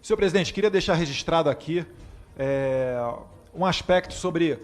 Senhor presidente, queria deixar registrado aqui um aspecto sobre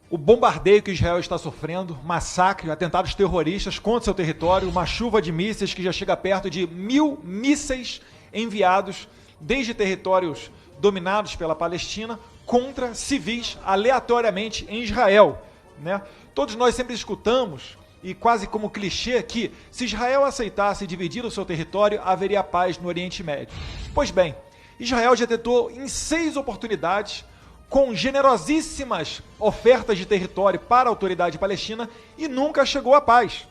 o bombardeio que Israel está sofrendo, massacre, atentados terroristas contra seu território, uma chuva de mísseis que já chega perto de 1.000 mísseis enviados desde territórios dominados pela Palestina contra civis aleatoriamente em Israel, né? Todos nós sempre escutamos, e quase como clichê, que se Israel aceitasse dividir o seu território, haveria paz no Oriente Médio. Pois bem, Israel já tentou em 6 oportunidades, com generosíssimas ofertas de território para a autoridade palestina, e nunca chegou à paz.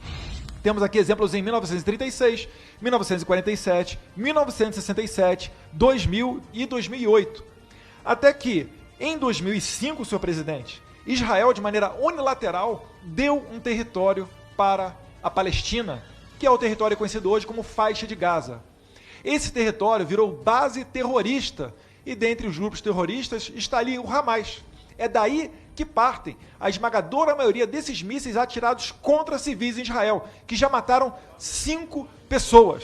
Temos aqui exemplos em 1936, 1947, 1967, 2000 e 2008. Até que, em 2005, senhor presidente, Israel, de maneira unilateral, deu um território para a Palestina, que é o território conhecido hoje como Faixa de Gaza. Esse território virou base terrorista, e dentre os grupos terroristas está ali o Hamas. É daí que partem a esmagadora maioria desses mísseis atirados contra civis em Israel, que já mataram 5 pessoas,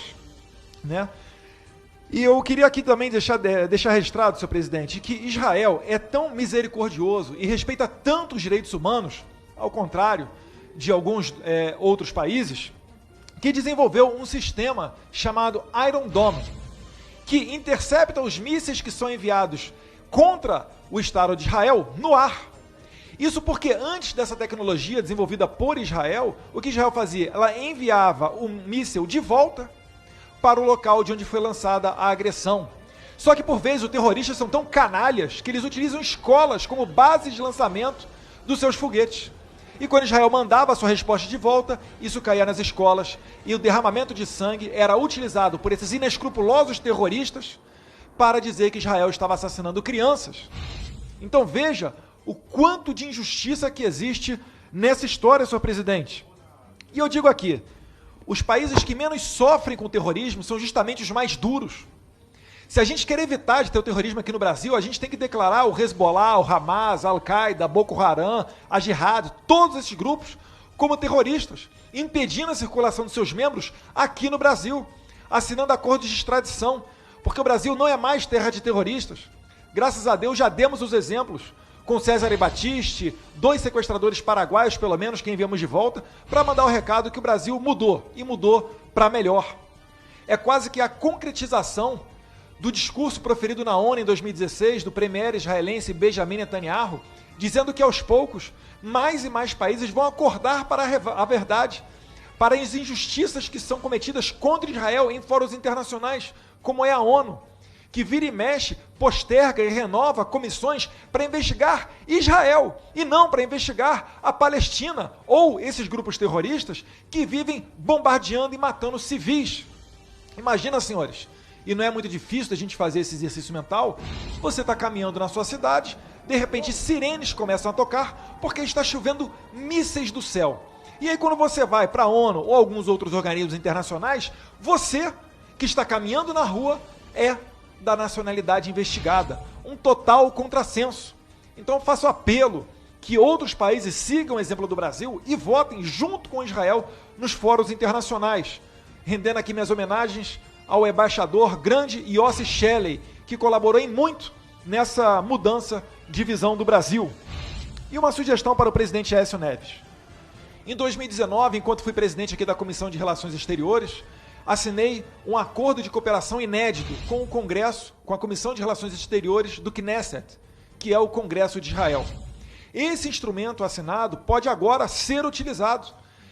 né? E eu queria aqui também deixar registrado, senhor presidente, que Israel é tão misericordioso e respeita tanto os direitos humanos, ao contrário de alguns outros países, que desenvolveu um sistema chamado Iron Dome, que intercepta os mísseis que são enviados contra o Estado de Israel no ar. Isso porque antes dessa tecnologia desenvolvida por Israel, o que Israel fazia? Ela enviava o míssil de volta para o local de onde foi lançada a agressão. Só que por vezes os terroristas são tão canalhas que eles utilizam escolas como base de lançamento dos seus foguetes. E quando Israel mandava a sua resposta de volta, isso caía nas escolas e o derramamento de sangue era utilizado por esses inescrupulosos terroristas para dizer que Israel estava assassinando crianças. Então veja o quanto de injustiça que existe nessa história, senhor presidente. E eu digo aqui, os países que menos sofrem com o terrorismo são justamente os mais duros. Se a gente quer evitar de ter o terrorismo aqui no Brasil, a gente tem que declarar o Hezbollah, o Hamas, a Al-Qaeda, Boko Haram, a Jihad, todos esses grupos como terroristas, impedindo a circulação de seus membros aqui no Brasil, assinando acordos de extradição, porque o Brasil não é mais terra de terroristas. Graças a Deus já demos os exemplos, com César Battisti, 2 sequestradores paraguaios, pelo menos, que enviamos de volta, para mandar o recado que o Brasil mudou, e mudou para melhor. É quase que a concretização do discurso proferido na ONU em 2016, do premier israelense Benjamin Netanyahu, dizendo que aos poucos, mais e mais países vão acordar para a verdade, para as injustiças que são cometidas contra Israel em fóruns internacionais, como é a ONU, que vira e mexe, posterga e renova comissões para investigar Israel e não para investigar a Palestina ou esses grupos terroristas que vivem bombardeando e matando civis. Imagina, senhores, e não é muito difícil da gente fazer esse exercício mental, você está caminhando na sua cidade, de repente sirenes começam a tocar porque está chovendo mísseis do céu. E aí quando você vai para a ONU ou alguns outros organismos internacionais, você que está caminhando na rua é da nacionalidade investigada. Um total contrassenso. Então eu faço apelo que outros países sigam o exemplo do Brasil e votem junto com Israel nos fóruns internacionais. Rendendo aqui minhas homenagens ao embaixador grande Yossi Shelley, que colaborou em muito nessa mudança de visão do Brasil. E uma sugestão para o presidente Aécio Neves. Em 2019, enquanto fui presidente aqui da Comissão de Relações Exteriores, assinei um acordo de cooperação inédito com o Congresso, com a Comissão de Relações Exteriores do Knesset, que é o Congresso de Israel. Esse instrumento assinado pode agora ser utilizado.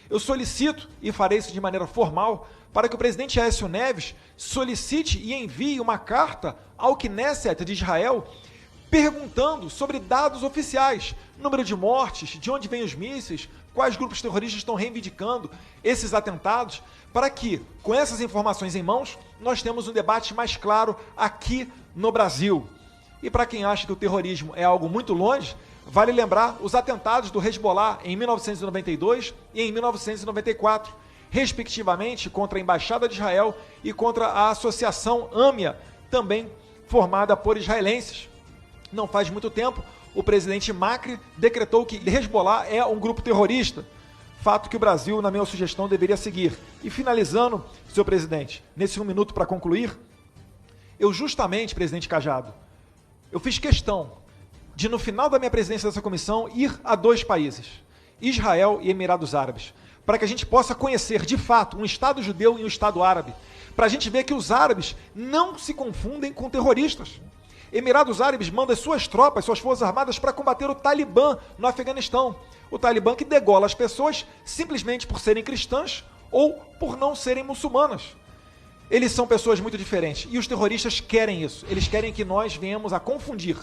Eu solicito, e farei isso de maneira formal, para que o presidente Aécio Neves solicite e envie uma carta ao Knesset de Israel perguntando sobre dados oficiais, número de mortes, de onde vêm os mísseis, quais grupos terroristas estão reivindicando esses atentados, para que, com essas informações em mãos, nós temos um debate mais claro aqui no Brasil. E para quem acha que o terrorismo é algo muito longe, vale lembrar os atentados do Hezbollah em 1992 e em 1994, respectivamente contra a Embaixada de Israel e contra a Associação AMIA, também formada por israelenses. Não faz muito tempo, o presidente Macri decretou que Hezbollah é um grupo terrorista, fato que o Brasil, na minha sugestão, deveria seguir. E finalizando, senhor presidente, nesse 1 minuto para concluir, Eu justamente, presidente Cajado, eu fiz questão de, no final da minha presidência dessa comissão, ir a 2 países, Israel e Emirados Árabes, para que a gente possa conhecer, de fato, um Estado judeu e um Estado árabe, para a gente ver que os árabes não se confundem com terroristas. Emirados Árabes manda suas tropas, suas forças armadas para combater o Talibã no Afeganistão. O Talibã que degola as pessoas simplesmente por serem cristãs ou por não serem muçulmanas. Eles são pessoas muito diferentes e os terroristas querem isso. Eles querem que nós venhamos a confundir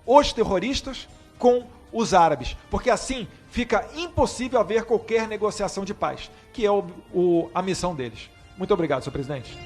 os terroristas com os árabes, porque assim fica impossível haver qualquer negociação de paz, que é a missão deles. Muito obrigado, senhor presidente.